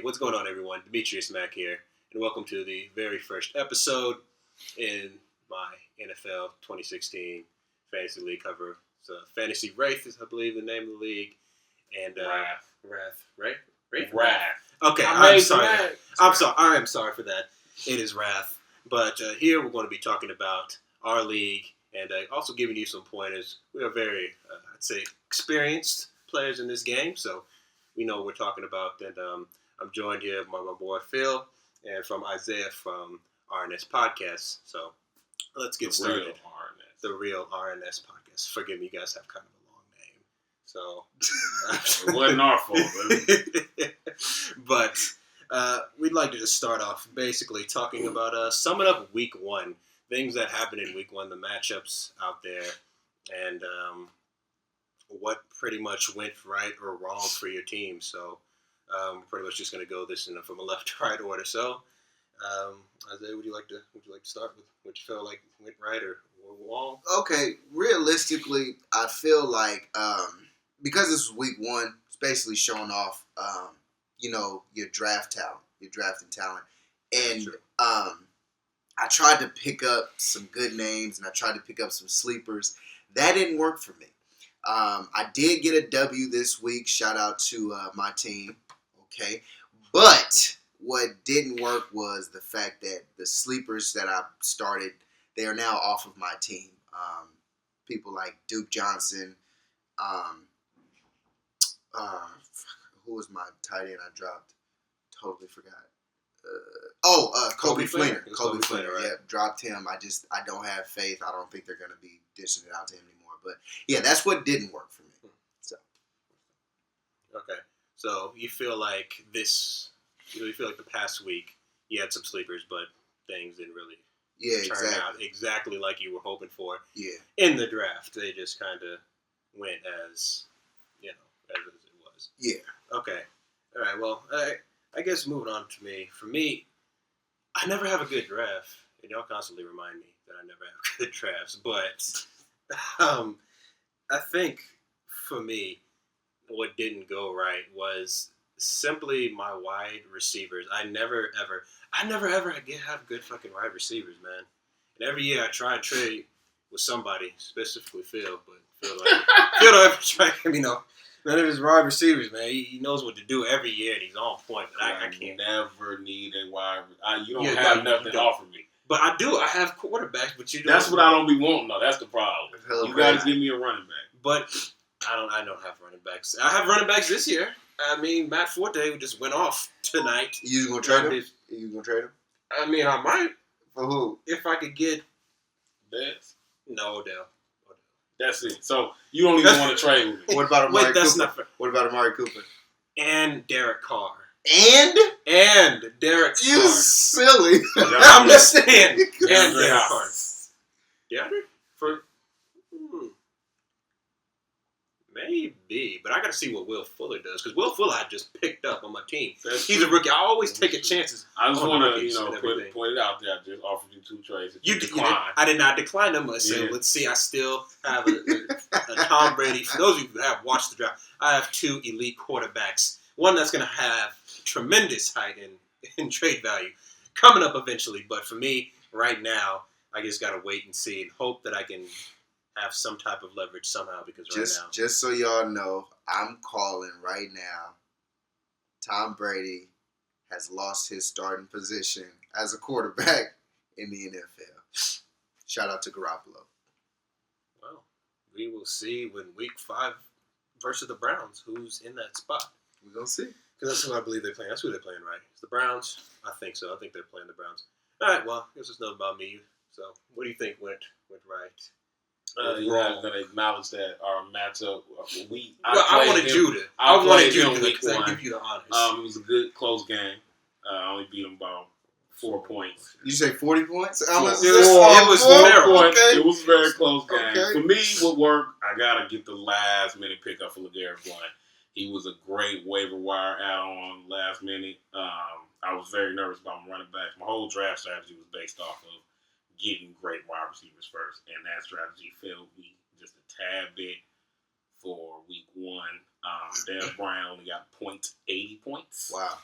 what's going on, everyone? Demetrius Mack here, and welcome to the very first episode in my NFL 2016 Fantasy League cover. It's Fantasy Wraith is, I believe, the name of the league. And Wrath, right? Wrath. Okay, I'm sorry. I am sorry for that. It is Wrath. But here we're going to be talking about our league and also giving you some pointers. We are very, I'd say, experienced players in this game, so we know what we're talking about. And I'm joined here by my boy Phil and from Isaiah from RNS Podcast. So let's get started. The real RNS Podcast. Forgive me, you guys have kind of a long name. So it wasn't our fault. But we'd like to just start off basically talking about summing up week one. Things that happened in week one, the matchups out there, and what pretty much went right or wrong for your team. So we're pretty much just going to go this from a left to right order. So Isaiah, would you like to start with what you felt like went right or wrong? Okay, realistically, I feel like because this was week one, it's basically showing off, your draft talent, your drafting talent, and I tried to pick up some good names and I tried to pick up some sleepers. That didn't work for me. I did get a W this week. Shout out to my team. Okay, but what didn't work was the fact that the sleepers that I started, they are now off of my team. People like Duke Johnson. Who was my tight end I dropped? Totally forgot. Kobe Fleener. Kobe Fleener, right? Yeah, dropped him. I don't have faith. I don't think they're going to be dishing it out to him anymore. But, yeah, that's what didn't work for me. So. Okay. So you feel like the past week you had some sleepers, but things didn't really turn out exactly like you were hoping for. Yeah. In the draft, they just kind of went as it was. Yeah. Okay. All right. Well, I guess moving on to me. For me, I never have a good draft, and y'all constantly remind me that I never have good drafts. But I think for me, what didn't go right was simply my wide receivers. I never ever have good fucking wide receivers, man. And every year I try and trade with somebody, specifically Phil, but Phil don't ever try. None of his wide receivers, man. He knows what to do every year, and he's on point. But I can't. Never need a wide. You don't have nothing to offer me. But I do. I have quarterbacks, but you don't. That's what I don't be wanting, though. That's the problem. You got to give me a running back. But I don't have running backs. I have running backs this year. I mean, Matt Forte just went off tonight. You gonna trade him? You gonna trade him? I mean, I might. For who? If I could get Betts? No, Odell. That's it. So you don't even want to trade with me. What about Amari Cooper? That's not fair. What about Amari Cooper? And Derek Carr. And Derek Carr. You silly. I'm just saying. And Derek Carr. DeAndre? Maybe, but I got to see what Will Fuller does because Will Fuller I just picked up on my team. He's a rookie. I always take chances. I just want to point it out there. I just offered you 2 trades. You declined. I did not decline them. So let's see. I still have a Tom Brady. For those of you who have watched the draft, I have 2 elite quarterbacks. One that's going to have tremendous height in trade value coming up eventually. But for me, right now, I just got to wait and see and hope that I can have some type of leverage somehow because just so y'all know, I'm calling right now. Tom Brady has lost his starting position as a quarterback in the NFL. Shout out to Garoppolo. Well, we will see when Week 5 versus the Browns who's in that spot. We're gonna see because that's who I believe they're playing. That's who they're playing, right? It's the Browns. I think so. I think they're playing the Browns. All right. Well, I guess it's enough about me. So, what do you think went right? You guys gonna acknowledge that our matchup. I wanted you to week 1. Give you the honors. It was a good close game. I only beat him by 4 points. You say 40 points? It was terrible. Okay. It was a very close game. Okay. For me, what worked, I gotta get the last minute pickup for LeGarrette Blount. He was a great waiver wire add-on last minute. I was very nervous about my running backs. My whole draft strategy was based off of getting great wide receivers first, and that strategy failed me just a tad bit for week 1. Dez Bryant only got 80 points. Wow.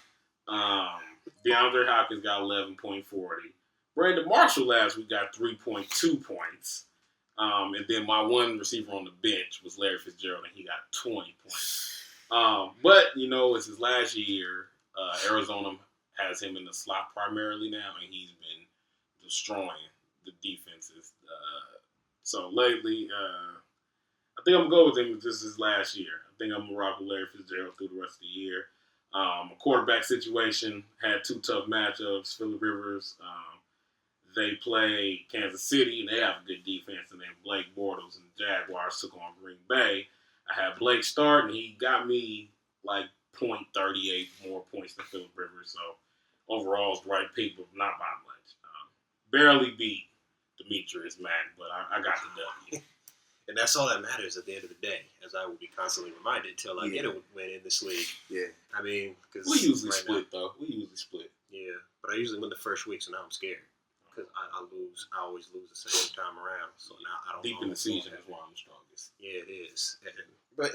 DeAndre Hopkins got 11.40. Brandon Marshall last week got 3.2 points. And then my one receiver on the bench was Larry Fitzgerald, and he got 20 points. But, it's his last year. Arizona has him in the slot primarily now, and he's been destroying the defenses. So lately, I think I'm going to go with him. This is his last year. I think I'm going to rock with Larry Fitzgerald through the rest of the year. A quarterback situation, had 2 tough matchups. Phillip Rivers, they play Kansas City, and they have a good defense. And then Blake Bortles and the Jaguars took on Green Bay. I had Blake start, and he got me like .38 more points than Phillip Rivers. So overall, it's the right pick, but not by much. Barely beat Demetrius Mack, but I got the W. And that's all that matters at the end of the day, as I will be constantly reminded until I get a win in this league. Yeah. I mean, because we usually split, though. We usually split. Yeah, but I usually win the first week, so now I'm scared. Because I lose. I always lose the second time around. So now I don't Deep know in the season is why I'm the strongest. Yeah, it is. But,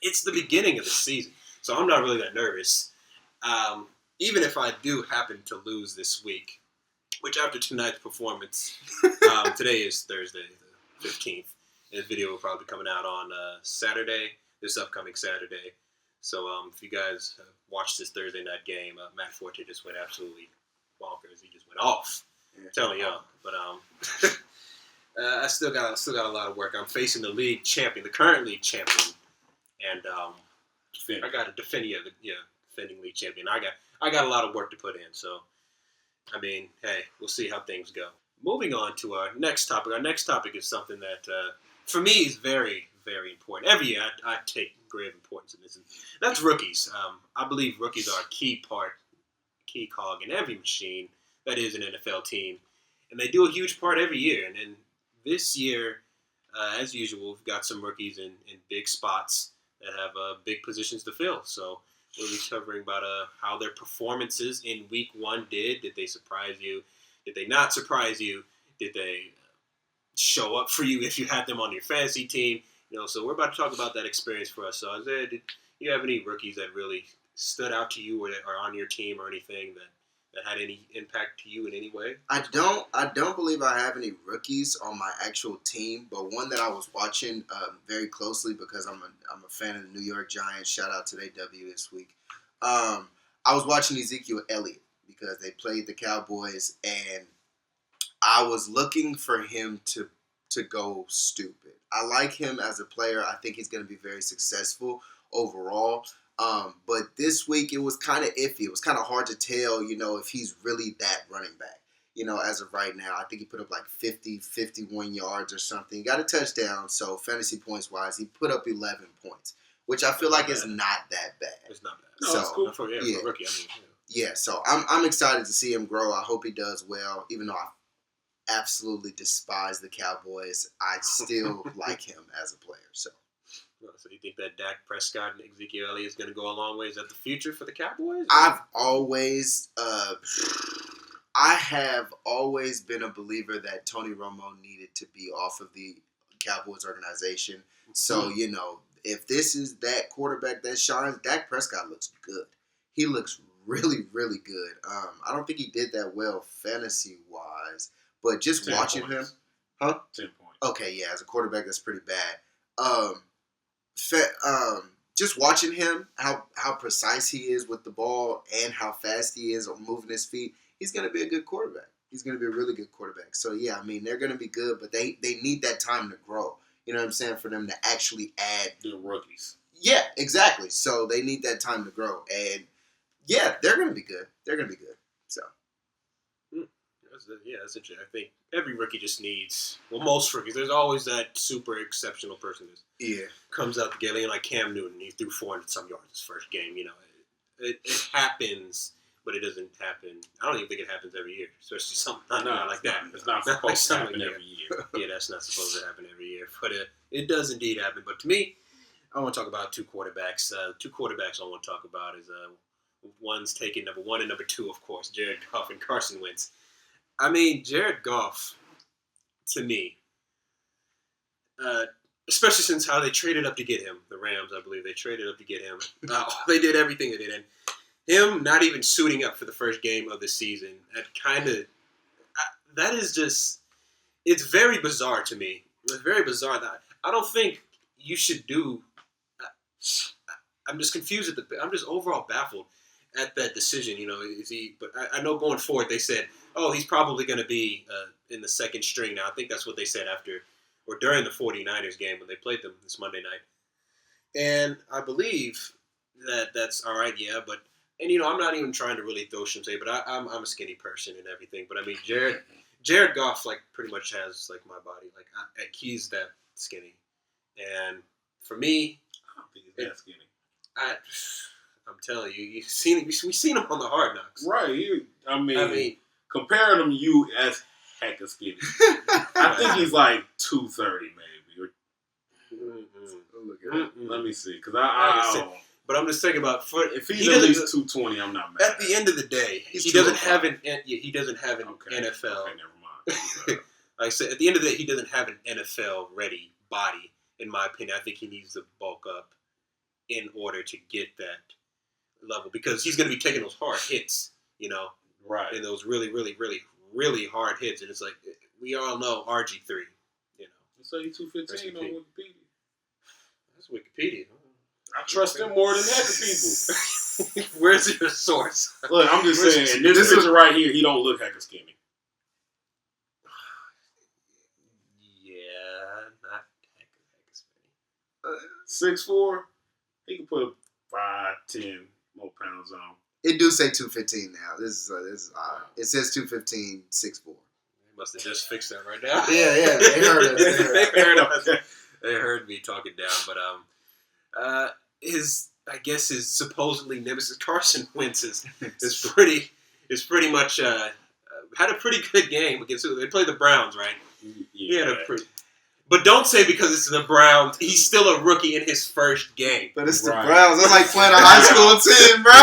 it's the beginning of the season, so I'm not really that nervous. Even if I do happen to lose this week, which after tonight's performance, today is Thursday, the 15th, and this video will probably be coming out on Saturday, this upcoming Saturday. So if you guys watched this Thursday night game, Matt Forte just went absolutely bonkers. He just went off. I'm telling y'all. But I still got a lot of work. I'm facing the league champion, the current league champion, and I got to defend defending league champion. I got a lot of work to put in. So I mean, hey, we'll see how things go. Moving on to our next topic. Our next topic is something that, for me, is very, very important. Every year, I take grave importance in this. And that's rookies. I believe rookies are a key cog in every machine that is an NFL team. And they do a huge part every year. And then this year, as usual, we've got some rookies in big spots that have big positions to fill. So we'll be covering about how their performances in week 1 did. Did they surprise you? Did they not surprise you? Did they show up for you if you had them on your fantasy team? So we're about to talk about that experience for us. So Isaiah, did you have any rookies that really stood out to you or that are on your team or anything that had any impact to you in any way? I don't believe I have any rookies on my actual team, but one that I was watching very closely because I'm a fan of the New York Giants. Shout out to their W this week. I was watching Ezekiel Elliott because they played the Cowboys, and I was looking for him to go stupid. I like him as a player. I think he's going to be very successful overall. But this week, it was kind of iffy. It was kind of hard to tell, if he's really that running back. As of right now, I think he put up like 50, 51 yards or something. He got a touchdown, so fantasy points-wise, he put up 11 points, which I feel like is not that bad. It's not bad. No, it's cool. For a rookie, Yeah, so I'm excited to see him grow. I hope he does well, even though I absolutely despise the Cowboys. I still like him as a player, so. So you think that Dak Prescott and Ezekiel Elliott is going to go a long way? Is that the future for the Cowboys? I have always been a believer that Tony Romo needed to be off of the Cowboys organization. So, if this is that quarterback that shines, Dak Prescott looks good. He looks really, really good. I don't think he did that well fantasy-wise, but just watching him. Huh? 10 points. Okay, yeah, as a quarterback, that's pretty bad. Just watching him, how precise he is with the ball and how fast he is on moving his feet, he's going to be a good quarterback. He's going to be a really good quarterback. So, yeah, I mean, they're going to be good, but they need that time to grow. You know what I'm saying? For them to actually add. They're rookies. Yeah, exactly. So, they need that time to grow. And, yeah, they're going to be good. They're going to be good. So. That's interesting. I think every rookie just needs, most rookies, there's always that super exceptional person that comes out the game, like Cam Newton. He threw 400-some yards his first game. It happens, but it doesn't happen. I don't even think it happens every year, especially something like that. It's not supposed to happen every year. Yeah, that's not supposed to happen every year. But it does indeed happen. But to me, I want to talk about 2 quarterbacks. 2 quarterbacks I want to talk about is one's taking number 1 and number 2, of course, Jared Goff and Carson Wentz. I mean, Jared Goff, to me, especially since how they traded up to get him. The Rams, I believe, they traded up to get him. They did everything they did, and him not even suiting up for the first game of the season. That is just, it's very bizarre to me. It's very bizarre that I don't think you should do. I'm just confused I'm just overall baffled at that decision. Is he? But I know going forward they said, oh, he's probably going to be in the second string now. I think that's what they said after or during the 49ers game when they played them this Monday night. And I believe that that's all right, yeah. But I'm not even trying to really throw shade, but I'm a skinny person and everything. But I mean, Jared Goff pretty much has my body. He's that skinny, and for me, I don't think he's that skinny. I'm telling you, we've seen him on the Hard Knocks. Right. I mean, comparing him to you as hecka skinny. I think he's 230 maybe. Let me see, because I don't. But I'm just thinking about if he's at least 220, I'm not mad. At the end of the day, he doesn't have an NFL. Okay, never mind. Like I said, at the end of the day, he doesn't have an NFL ready body. In my opinion, I think he needs to bulk up in order to get that level because he's going to be taking those hard hits, right? And those really, really, really, really hard hits, and it's we all know RG3, So he's 215 on Wikipedia. That's Wikipedia. I trust him more than hecka people. Where's your source? Look, I'm just saying, this picture right here, he don't look hecka skinny. Yeah, not hecka skinny. 6'4", he can put 5-10 more pounds on. It do say 215 now. This is odd. It says 215, 6'4". They must have just fixed that right now. Yeah, they heard us. They heard me talking down, but his supposedly nemesis Carson Wentz is pretty much had a pretty good game against they played the Browns, right? Yeah. He had but don't say because it's the Browns, he's still a rookie in his first game. But it's the Browns. That's like playing a high school team, bro.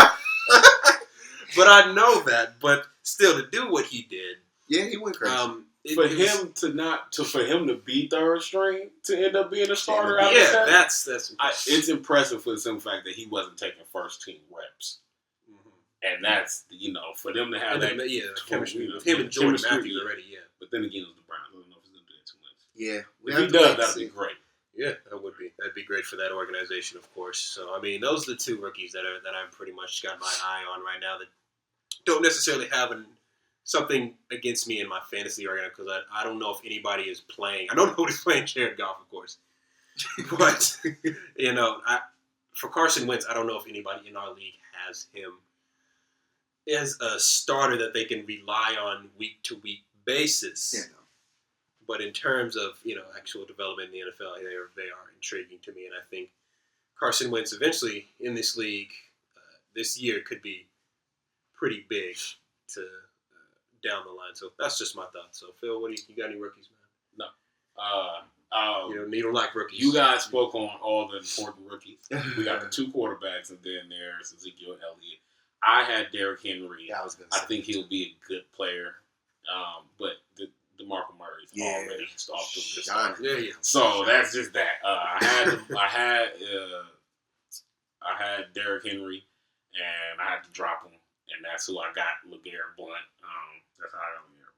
But I know that. But still, to do what he did, yeah, he went crazy. For him to be third string to end up being a starter, that's it's impressive for the simple fact that he wasn't taking first team reps, and that's for them to have chemistry with him and Jordan Matthews already, yeah. But then again, it was the Browns. I don't know if he's gonna do that too much. Yeah, if he does, that'd be great. Yeah, that'd be great for that organization, of course. So I mean, those are the two rookies that I'm pretty much got my eye on right now that don't necessarily have something against me in my fantasy organization because I don't know if anybody is playing. I don't know who's playing Jared Goff, of course. But, for Carson Wentz, I don't know if anybody in our league has him as a starter that they can rely on week-to-week basis. Yeah, no. But in terms of, actual development in the NFL, they are intriguing to me. And I think Carson Wentz eventually in this league this year could be pretty big to down the line. So that's just my thoughts. So Phil, what you got any rookies, man? No. You don't like rookies. You guys spoke on all the important rookies. We got the two quarterbacks, and then there's Ezekiel Elliott. I had Derrick Henry. Yeah, I think he'll be a good player. But DeMarco Murray's already off to a good start. Yeah. So that's just that. I had Derrick Henry, and I had to drop him, and that's who I got. LeGarrette Blount. That's how I got LeGarrette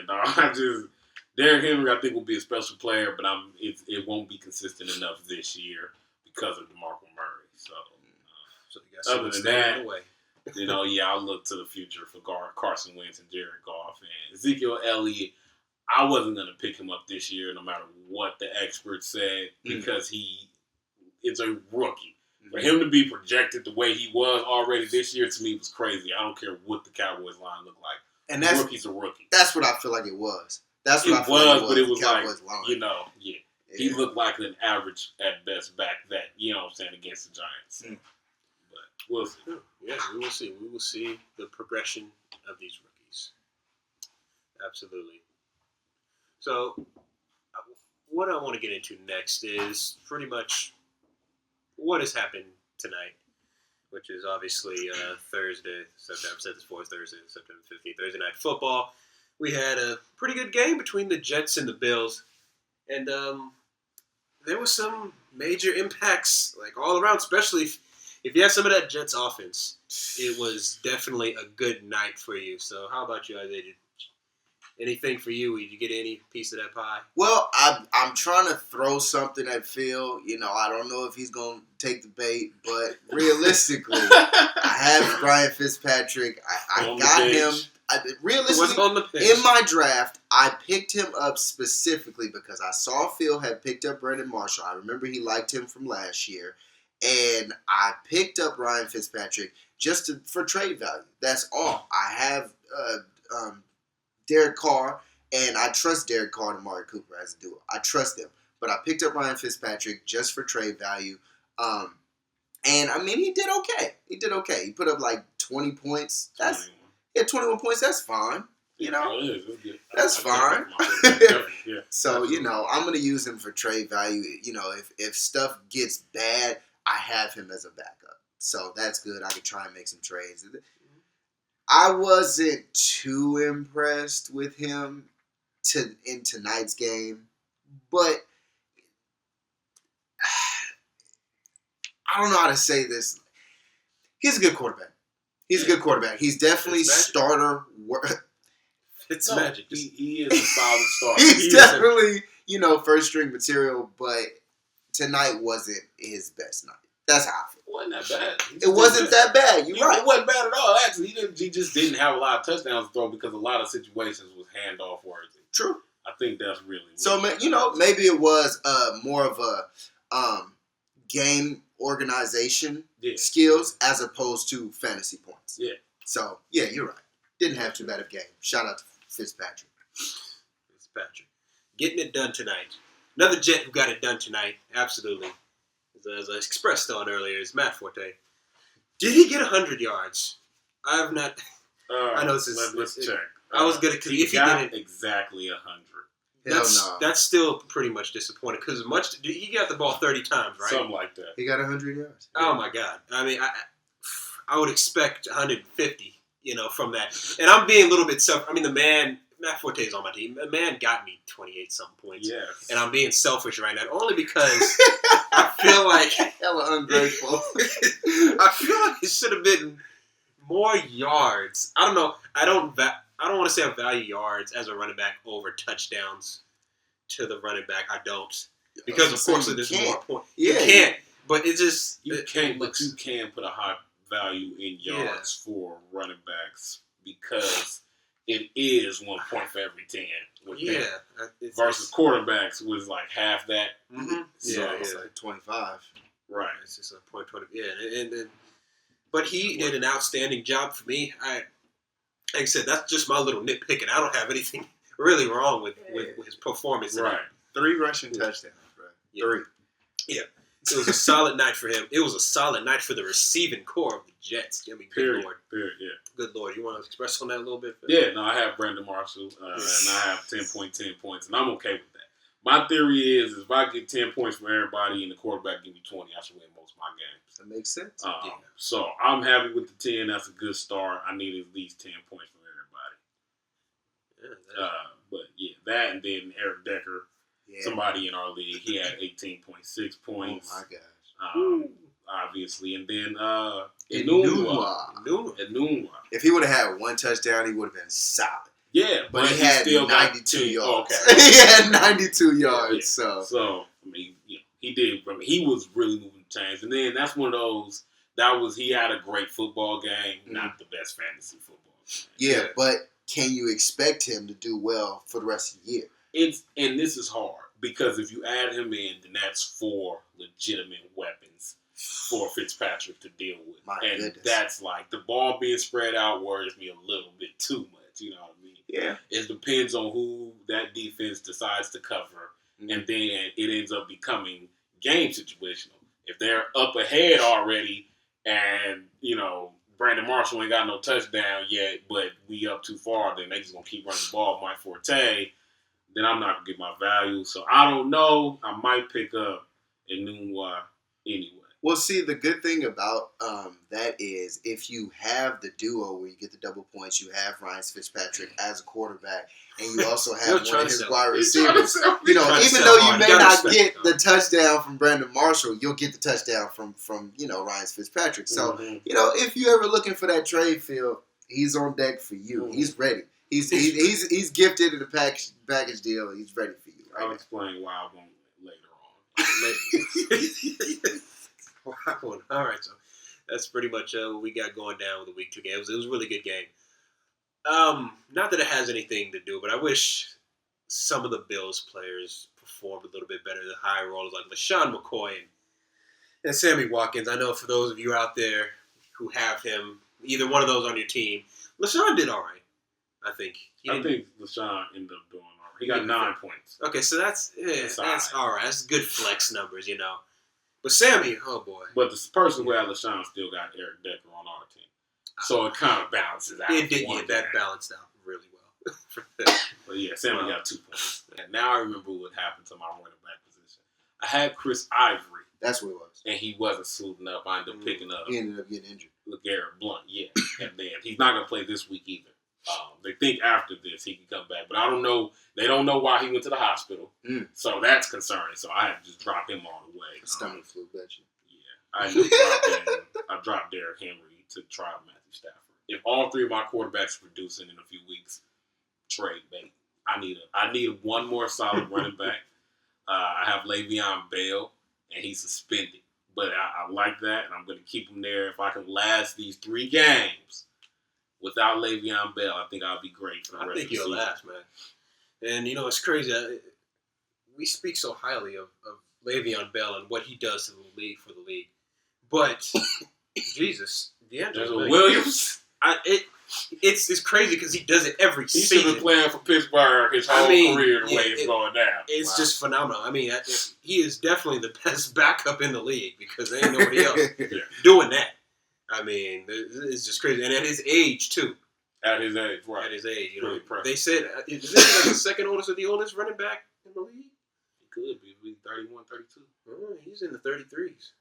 Blount. Derrick Henry I think will be a special player, but it won't be consistent enough this year because of DeMarco Murray. So you other than that, I'll look to the future for Carson Wentz and Jared Goff and Ezekiel Elliott. I wasn't going to pick him up this year, no matter what the experts said, because he is a rookie. For him to be projected the way he was already this year, to me, was crazy. I don't care what the Cowboys line looked like. And that's rookie's a rookie. That's what I feel like it was. That's what it I feel like it was. But it was Cowboys like, line. He looked like an average at best back that, against the Giants. But we'll see. Yeah, we will see. We will see the progression of these rookies. Absolutely. So, what I want to get into next is pretty much what has happened tonight, which is obviously Thursday, September 15th, Thursday Night Football. We had a pretty good game between the Jets and the Bills. And there was some major impacts, like all around, especially if you have some of that Jets offense. It was definitely a good night for you. So how about you, Isaiah? Anything for you? Did you get any piece of that pie? Well, I'm trying to throw something at Phil. I don't know if he's going to take the bait, but realistically, I have Ryan Fitzpatrick. I got him. Realistically, on the bench? In my draft, I picked him up specifically because I saw Phil had picked up Brandon Marshall. I remember he liked him from last year. And I picked up Ryan Fitzpatrick just for trade value. That's all. I have Derek Carr, and I trust Derek Carr and Amari Cooper as a duo. I trust them. But I picked up Ryan Fitzpatrick just for trade value. And, I mean, he did okay. He put up like 20 points. 21 points. That's fine. That's fine. Yeah, so, I'm going to use him for trade value. If stuff gets bad, I have him as a backup. So that's good. I can try and make some trades. I wasn't too impressed with him in tonight's game, but I don't know how to say this. He's a good quarterback. He's definitely starter. It's magic. He is a solid starter. He's definitely, first string material, but tonight wasn't his best night. That's how I feel. It wasn't that bad. It wasn't that bad. You're right. It wasn't bad at all. Actually, he just didn't have a lot of touchdowns to throw because a lot of situations was handoff worthy. True. I think that's really so. Maybe it was more of a game organization skills as opposed to fantasy points. Yeah. So you're right. Didn't have too bad of a game. Shout out to Fitzpatrick. Getting it done tonight. Another Jet who got it done tonight. Absolutely. As I expressed on earlier, is Matt Forte. Did he get 100 yards? I have not. I know this is. Let's check. I was gonna. He if he got didn't, exactly 100. That's still pretty much disappointing because he got the ball 30 times, right? Something like that. He got 100 yards. Oh my God! I mean, I would expect 150. From that, and I'm being a little bit self. I mean, the man. Matt Forte is on my team. The man got me 28-some points. Yes. And I'm being selfish right now, only because I feel like hella ungrateful. I feel like it should have been more yards. I don't know. I don't want to say I value yards as a running back over touchdowns to the running back. I don't, because of course there's more points. Yeah, you can't. But it just you can put a high value in yards for running backs because it is 1 point for every 10. Versus quarterbacks was like half that. Mm-hmm. So it's like 25. Right. It's just a point 20. Yeah, but he did an outstanding job for me. Like I said, that's just my little nitpicking. I don't have anything really wrong with his performance. Right. 3 rushing touchdowns, bro. Yeah. 3. Yeah. It was a solid night for him. It was a solid night for the receiving core of the Jets. I mean, good Lord. Yeah. Good Lord. You want to express on that a little bit? Yeah, no, I have Brandon Marshall, and I have 10.10 points, and I'm okay with that. My theory is if I get 10 points from everybody and the quarterback give me 20, I should win most of my games. That makes sense. So I'm happy with the 10. That's a good start. I need at least 10 points from everybody. Yeah, but yeah, that and then Eric Decker. Yeah. Somebody in our league, he had 18.6 points. Oh my gosh! Obviously, and then Enunwa. If he would have had 1 touchdown, he would have been solid. Yeah, but he had still 92 yards. Okay. He had 92 yards. Yeah. So I mean, he did. I mean, he was really moving the chains, and then that's one of those. He had a great football game, not the best fantasy football game. Yeah, but can you expect him to do well for the rest of the year? And this is hard because if you add him in, then that's 4 legitimate weapons for Fitzpatrick to deal with. Goodness. That's like the ball being spread out worries me a little bit too much. You know what I mean? Yeah. It depends on who that defense decides to cover, and then it ends up becoming game situational. If they're up ahead already, and Brandon Marshall ain't got no touchdown yet, but we up too far, then they just gonna keep running the ball. Mike Forte. Then I'm not going to get my value. So I don't know. I might pick up Enunwa anyway. Well, see, the good thing about that is if you have the duo where you get the double points, you have Ryan Fitzpatrick as a quarterback, and you also have one of his wide receivers. You know, even though you may not get the touchdown from Brandon Marshall, you'll get the touchdown from Ryan Fitzpatrick. So, you know, if you're ever looking for that trade field, he's on deck for you. He's ready. He's gifted in a package deal. He's ready for you. I'll explain why I won't later on. Wow. All right, so that's pretty much what we got going down with the Week 2 game. It was a really good game. Not that it has anything to do, but I wish some of the Bills players performed a little bit better. The high rollers like LaShawn McCoy and Sammy Watkins. I know for those of you out there who have him, either one of those on your team, LaShawn did all right. I think LaShawn ended up doing all right. He got 9 points. Okay, so that's all right. That's good flex numbers, you know. But Sammy, oh boy. But the person who had LaShawn still got Eric Decker on our team. So it kind of balances out. It did, that balanced out really well. But yeah, Sammy got 2 points. And now I remember what happened to my running back position. I had Chris Ivory. That's what it was. And he wasn't suiting up. I ended up picking up. He ended up getting injured. LeGarrette Blount, yeah. And then he's not going to play this week either. They think after this he can come back. But I don't know. They don't know why he went to the hospital. So that's concerning. So I had to just drop him all the way. Stomach flu, bet you. Yeah. I dropped Derrick Henry to try Matthew Stafford. If all 3 of my quarterbacks are producing in a few weeks, trade bait. I need one more solid running back. I have Le'Veon Bell, and he's suspended. But I like that, and I'm going to keep him there. If I can last these 3 games without Le'Veon Bell, I think I'll be great for the rest of the season. I think you'll last, man. And, you know, it's crazy. We speak so highly of Le'Veon Bell and what he does to the league for the league. But, Jesus, DeAndre Williams. It's crazy because he does it every season. He's been playing for Pittsburgh his whole career the way it's going down. It's just phenomenal. I mean, he is definitely the best backup in the league because there ain't nobody else doing that. I mean, it's just crazy. And at his age, too. At his age, right. At his age. You know, they said, is this like the second oldest or the oldest running back in the league? He could be. He's 31, 32. He's in the 33s.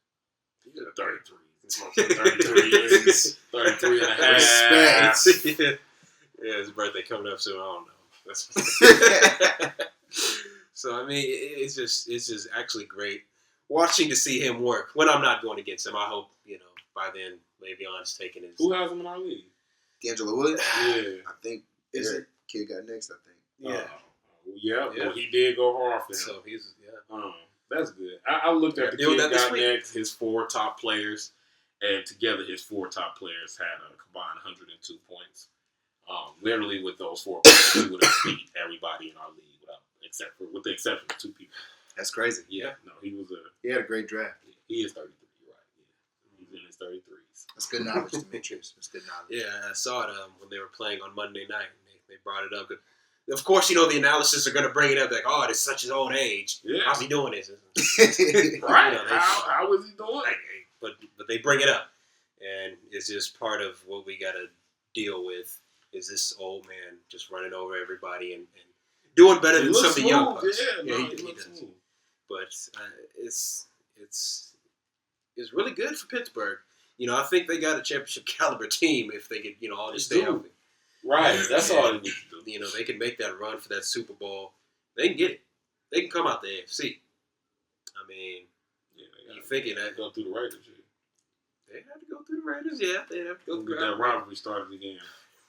He's in the 33s. 33 and a half. Yeah, his birthday coming up soon. I don't know. So I mean, it's just actually great watching to see him work. When I'm not going against him, I hope by then Le'Veon's taking his. Who has him in our league? D'Angelo Williams. Yeah, I think Eric Kid got next. I think. Yeah. Well, he did go hard for him. So he's that's good. I looked at the Kid got next. His 4 top players. And together, his 4 top players had a combined 102 points. Literally, with those 4 players, he would have beat everybody in our league, with the exception of 2 people. That's crazy. Yeah, no, he had a great draft. He is 33, right? Yeah, he's in his 33s. That's good knowledge, Demetrius. That's good knowledge. Yeah, I saw it when they were playing on Monday night. They brought it up. Of course, the analysis are going to bring it up like, oh, it's such his old age. Yeah. How's he doing this? Right. How is he doing it? But they bring it up, and it's just part of what we got to deal with. Is this old man just running over everybody and doing better than some of the young pups? Yeah, he does. But it's really good for Pittsburgh. I think they got a championship caliber team if they could all just stay healthy. Right, that's all they need to do. They can make that run for that Super Bowl. They can get it. They can come out the AFC. I mean, you thinking that go through the Raiders? They have to go through the Raiders, yeah. They have to go through that rivalry started again.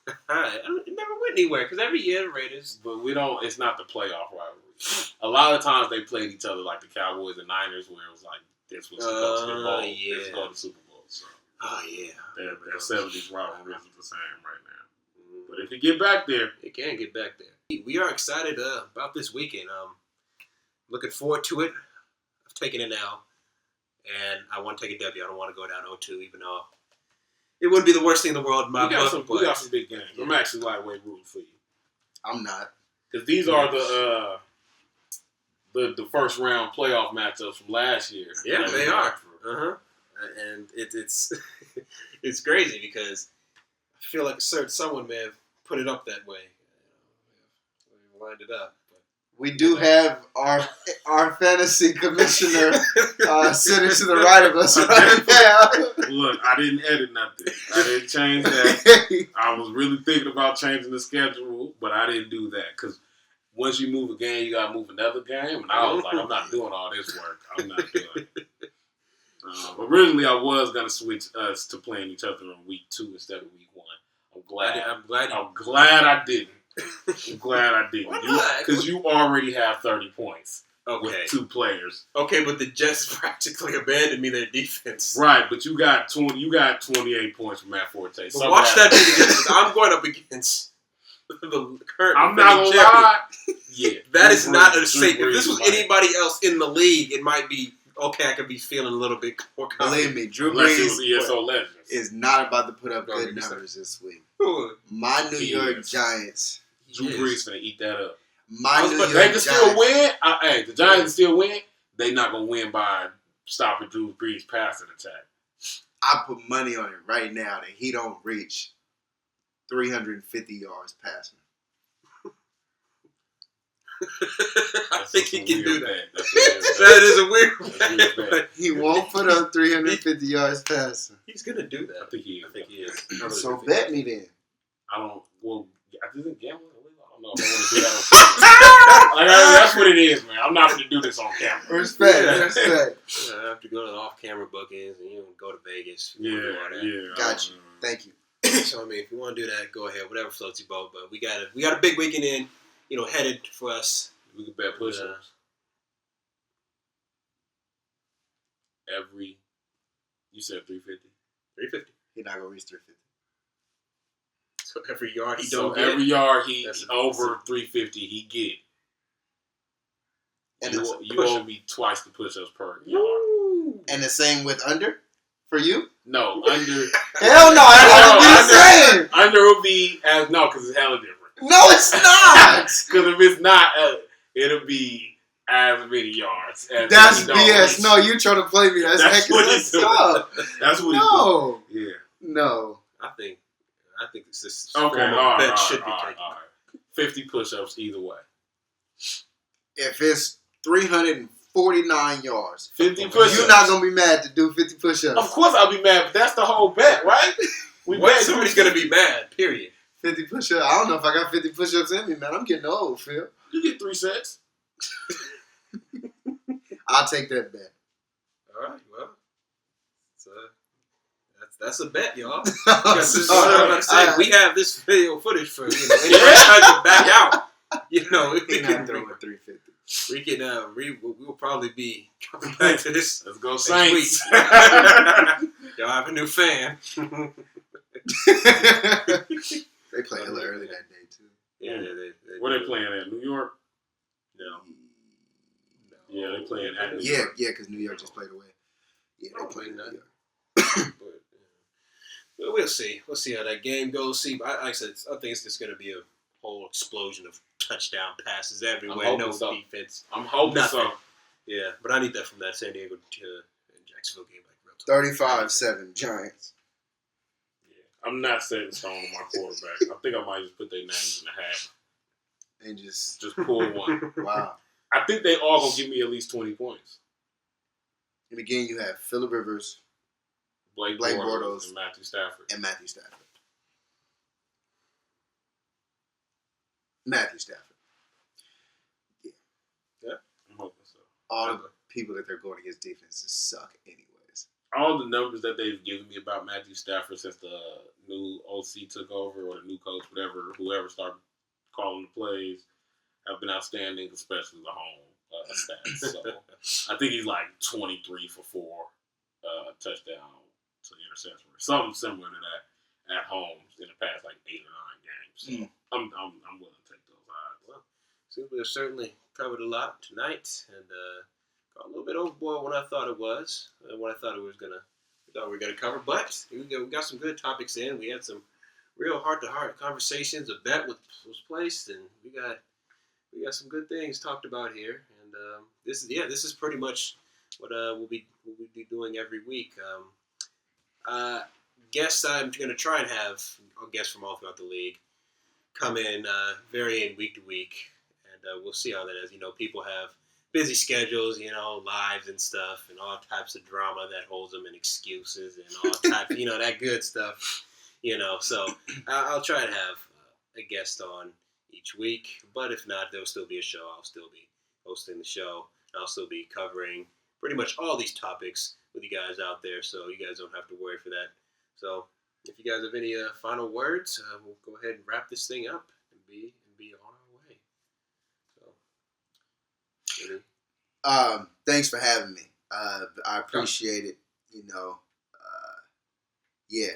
It never went anywhere because every year the Raiders. But it's not the playoff rivalry. A lot of times they played each other like the Cowboys and Niners, where it was like this was supposed to go to the Super Bowl. So. Oh yeah, their 70s rivalry is the same right now. But if you get back there, it can get back there. We are excited about this weekend. Looking forward to it. I've taken it now. And I want to take a W. I don't want to go down 0-2, even though it wouldn't be the worst thing in the world in my book. We got some big games. I'm actually lightweight rooting for you. I'm not. Because these are the first round playoff matchups from last year. Yeah, they are. And it's it's crazy because I feel like someone may have put it up that way. We lined it up. But We do have our fantasy commissioner sitting to the right of us right now. Look, I didn't edit nothing. I didn't change that. I was really thinking about changing the schedule, but I didn't do that because once you move a game, you gotta move another game, and I was like, I'm not doing all this work. I'm not doing it. Originally, I was gonna switch us to playing each other in week 2 instead of week 1. I'm glad I didn't. I'm glad I didn't. Why not? Because you already have 30 points with Okay. 2 players. Okay, but the Jets practically abandoned me their defense. Right, but you got 28 points from Matt Forte. But watch that be against. I'm going up against the current. I'm not gonna lie. Yeah, that is not a Drew safe. If Brees this was might. anybody else in the league, it might be okay. I could be feeling a little bit more confident. Believe me, Drew Unless it Brees was ESO Legends. is not about to put up Go good ahead, numbers this week. Ooh. My New He York is. Giants. Drew Brees finna eat that up. My New York They can Giants. still win. Hey, the Giants can still win. They not gonna win by stopping Drew Brees' passing attack. I put money on it right now that he don't reach 350 yards passing. I think he can do that. That That is a weird. That's weird, but He won't put up 350 yards passing. he's gonna do that. I think he is. I think he is. So bet me then. I don't. Well, I didn't gamble. I don't know if I want to do that on camera. That's what it is, man. I'm not going to do this on camera. Respect, Yeah. respect. I have to go to the off-camera bookings and go to Vegas. Yeah. Got you. Thank you. So I mean, if you want to do that, go ahead. Whatever floats your boat. But we got a big weekend in. Headed for us. We can bet push-ups. You said 350. 350. He's not gonna reach 350. So every yard he So don't get. every yard he That's over 350, he get. And You it's you owe me twice the push-ups per yard. Woo. And the same with under for you? No, under. Hell no, I don't be the same. Under will be because it's hella different. No, it's not. Because if it's not, it'll be as many yards. As That's he don't BS. reach. No, you trying to play me. That's That's what heck he's of doing. up. That's what No, he do. Yeah. no. I think it's this Okay. form of All right. bet should be all right, taken. all right. 50 push-ups either way. If it's 349 yards, 50 push-ups. you're not gonna be mad to do 50 push-ups. Of course I'll be mad, but that's the whole bet, right? Somebody's gonna be mad. Period. 50 push-ups. I don't know if I got 50 push-ups in me, man. I'm getting old, Phil. You get 3 sets. I'll take that bet. All right. Well, so that's a bet, y'all. All right. We have this video footage for anybody tries to back out. He's we not can throwing 350. we can we will probably be coming back to this Let's go next Saints. week. Y'all have a new fan. They play hella early that day too. Yeah, Where they playing at? New York? No. Yeah, they playing at New Yeah, York. yeah, because New York just played away. Yeah, they Oh, played in New none. York. But we'll see. We'll see how that game goes. See, like I said, I think it's just going to be a whole explosion of touchdown passes everywhere. hoping No so. defense. I'm hoping Nothing. so. Yeah, but I need that from that San Diego Jacksonville game. Like real talk. 35-7 Giants. Yeah. I'm not setting stone on my quarterback. I think I might just put their names in the hat. And just, Just pull one. wow. I think they all going to give me at least 20 points. And again, you have Phillip Rivers Blake Bortles Bortles and Matthew Stafford. and Matthew Stafford. Matthew Stafford. I'm hoping so. All the people that they're going against defenses suck anyways. All the numbers that they've given me about Matthew Stafford since the new OC took over, or the new coach, whoever started calling the plays, have been outstanding, especially the home stats. So I think he's like 23 for 4 touchdown to interception, or something similar to that at home in the past like 8 or 9 games. So I'm willing to take those odds. Well, seems we've certainly covered a lot tonight, and got a little bit overboard what I thought it was, what I thought we were gonna cover. But we got some good topics in. We had some real heart-to-heart conversations. A bet was placed, and we got some good things talked about here. And this is pretty much what we'll be doing every week. Guests, I'm going to try and have guests from all throughout the league come in, varying week to week, and we'll see how that is. People have busy schedules, lives and stuff, and all types of drama that holds them in excuses and all types, that good stuff, So I'll try to have a guest on each week, but if not, there'll still be a show. I'll still be hosting the show. I'll still be covering pretty much all these topics with you guys out there, so you guys don't have to worry for that. So if you guys have any final words, we'll go ahead and wrap this thing up and be on our way. So, thanks for having me. I appreciate it.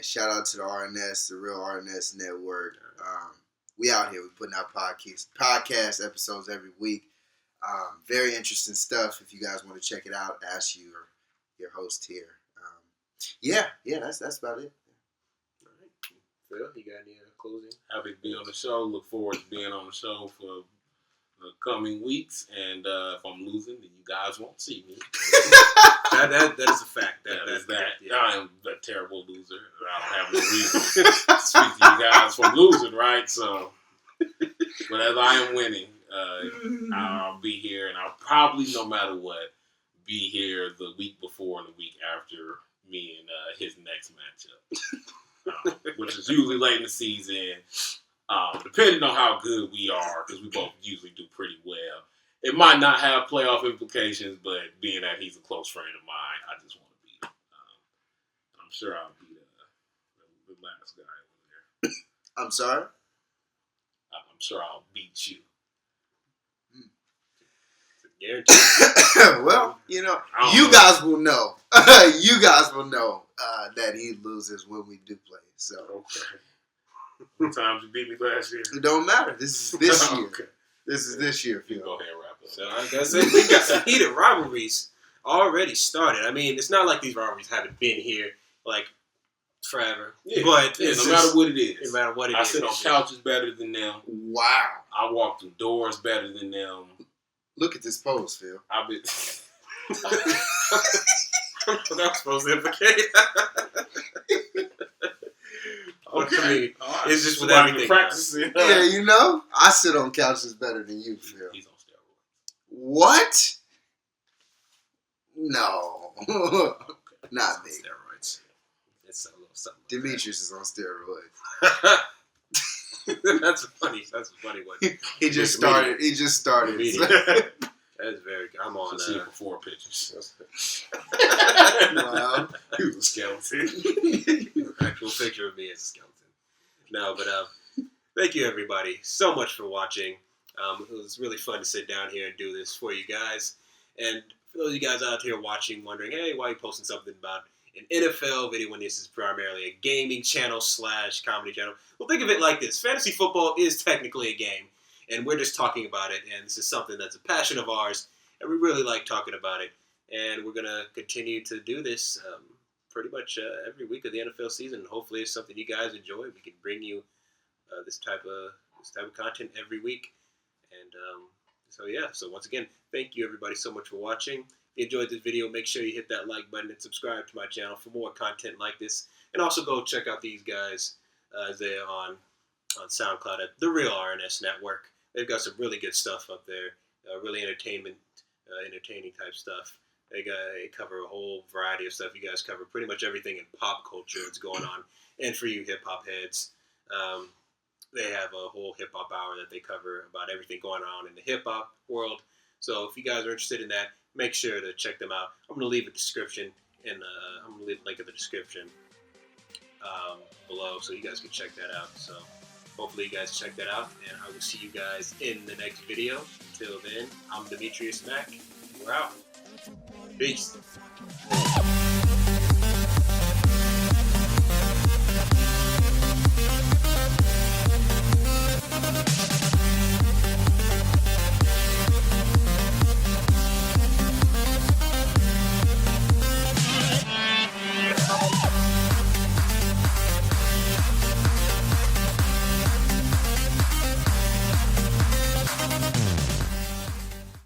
Shout out to the RNS, the real RNS Network. We out here. We putting out podcast episodes every week. Very interesting stuff. If you guys want to check it out, ask your host here. That's about it. All right. Phil, you got any closing? Happy to be on the show. Look forward to being on the show for the coming weeks. And if I'm losing, then you guys won't see me. That is a fact. That is that. Yeah. I am a terrible loser. I don't have no reason to speak to you guys from losing, right? So, but as I am winning, I'll be here, and I'll probably, no matter what, be here the week before and the week after me and his next matchup, which is usually late in the season, depending on how good we are, because we both usually do pretty well. It might not have playoff implications, but being that he's a close friend of mine, I just want to beat him. I'm sure I'll beat the last guy over there. I'm sorry? I'm sure I'll beat you. Guaranteed. Well, you know. guys will know. You guys will know that he loses when we do play. So Okay. What times you beat me last year? it don't matter. This is this year. Okay. This is this year. You can go ahead and wrap up. So I guess we got some heated rivalries already started. I mean, it's not like these rivalries haven't been here like forever. Yeah. But Yeah, it's no matter what it is. no matter what it I is. sit on couches better than them. Wow. I walk through doors better than them. Look at this pose, Phil. I've been. What I'm supposed to implicate. I mean, it's just with everything. Practicing. Yeah, I sit on couches better than you, Phil. He's on steroids. What? No. Not me. Steroids. It's a little something. Demetrius is on steroids. That's a funny one. He just started. That is very good. I'm on See it before pictures. Wow. He was a skeleton. Actual picture of me as a skeleton. No, but thank you everybody so much for watching. It was really fun to sit down here and do this for you guys. And for those of you guys out here watching, wondering, hey, why are you posting something about an NFL video when this is primarily a gaming channel / comedy channel? Well, think of it like this. Fantasy football is technically a game, and we're just talking about it, and this is something that's a passion of ours, and we really like talking about it. And we're going to continue to do this pretty much every week of the NFL season. Hopefully it's something you guys enjoy. We can bring you this type of content every week. And so once again, thank you everybody so much for watching. If you enjoyed this video, make sure you hit that like button and subscribe to my channel for more content like this. And also go check out these guys as they're on SoundCloud at the real RNS Network. They've got some really good stuff up there, really entertaining type stuff. They cover a whole variety of stuff. You guys cover pretty much everything in pop culture that's going on. And for you hip-hop heads, they have a whole hip-hop hour that they cover about everything going on in the hip-hop world. So if you guys are interested in that, make sure to check them out. I'm going to leave a description, and I'm going to leave a link in the description below so you guys can check that out. So hopefully you guys check that out, and I will see you guys in the next video. Until then, I'm Demetrius Mack. We're out. Peace.